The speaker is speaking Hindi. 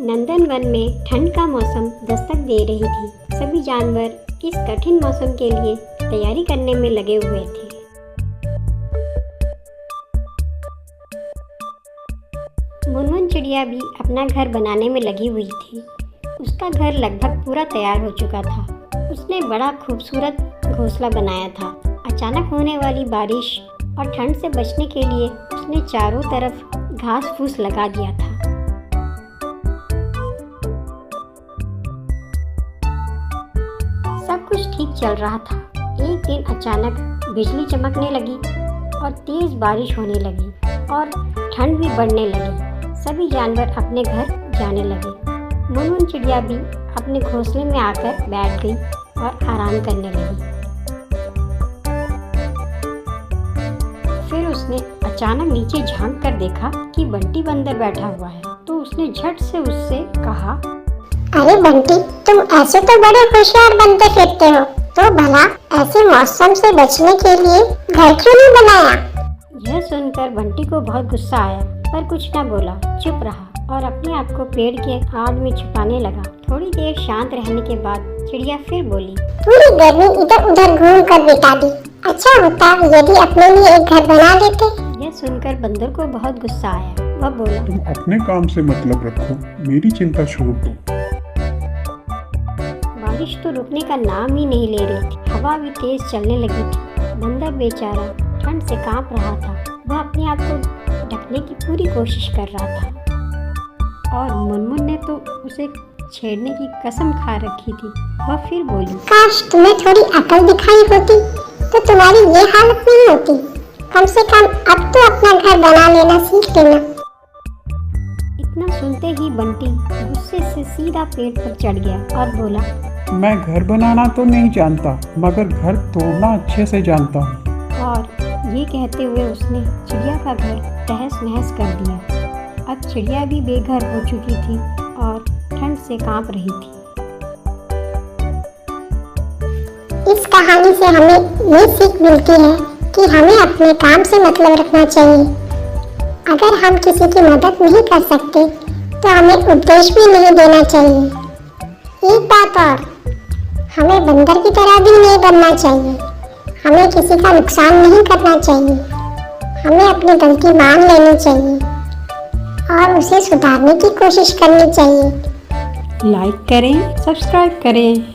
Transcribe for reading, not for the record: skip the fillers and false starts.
नंदनवन में ठंड का मौसम दस्तक दे रही थी। सभी जानवर इस कठिन मौसम के लिए तैयारी करने में लगे हुए थे। मुनमुन चिड़िया भी अपना घर बनाने में लगी हुई थी। उसका घर लगभग पूरा तैयार हो चुका था। उसने बड़ा खूबसूरत घोंसला बनाया था। अचानक होने वाली बारिश और ठंड से बचने के लिए उसने चारों तरफ घास फूस लगा दिया था। सब कुछ ठीक चल रहा था। एक दिन अचानक बिजली चमकने लगी और तेज बारिश होने लगी और ठंड भी बढ़ने लगी। सभी जानवर अपने घर जाने लगे। मुनमुन चिड़िया भी अपने घोंसले में आकर बैठ गई और आराम करने लगी। फिर उसने अचानक नीचे झांक कर देखा कि बंटी बंदर बैठा हुआ है, तो उसने झट से उससे कहा, अरे बंटी, तुम ऐसे तो बड़े होशियार बनते फिरते हो, तो भला ऐसे मौसम से बचने के लिए घर क्यों नहीं बनाया? यह सुनकर बंटी को बहुत गुस्सा आया, पर कुछ न बोला, चुप रहा और अपने आप को पेड़ के आड़ में छुपाने लगा। थोड़ी देर शांत रहने के बाद चिड़िया फिर बोली, पूरी गर्मी इधर उधर घूम कर बिता दी। अच्छा होता यदि अपने लिए एक घर बना लेते। यह सुनकर बंदर को बहुत गुस्सा आया। वह बोला, तुम अपने काम से मतलब रखो, मेरी चिंता छोड़ दो। बारिश तो रुकने का नाम ही नहीं ले रही थी। हवा भी तेज चलने लगी थी। बंदर बेचारा ठंड से कांप रहा था। वह अपने आप को ढकने की पूरी कोशिश कर रहा था और मुनमुन ने तो उसे छेड़ने की कसम खा रखी थी। वह फिर बोली, काश तुम्हें थोड़ी अकल दिखाई होती तो तुम्हारी ये हालत नहीं होती। कम से कम अब तो अपना घर बना लेना सीख लेना। इतना सुनते ही बंटी गुस्से से सीधा पेड़ पर चढ़ गया और बोला, मैं घर बनाना तो नहीं जानता, मगर घर तोड़ना अच्छे से जानता हूँ। और ये कहते हुए उसने चिड़िया का घर तहस नहस कर दिया। अब चिड़िया भी बेघर हो चुकी थी और ठंड से कांप रही थी। इस कहानी से हमें ये सीख मिलती है कि हमें अपने काम से मतलब रखना चाहिए। अगर हम किसी की मदद नहीं कर सकते तो हमें उपदेश भी नहीं देना चाहिए। एक बात और, हमें बंदर की तरह भी नहीं बनना चाहिए। हमें किसी का नुकसान नहीं करना चाहिए। हमें अपनी गलती मान लेनी चाहिए और उसे सुधारने की कोशिश करनी चाहिए। लाइक करें, सब्सक्राइब करें।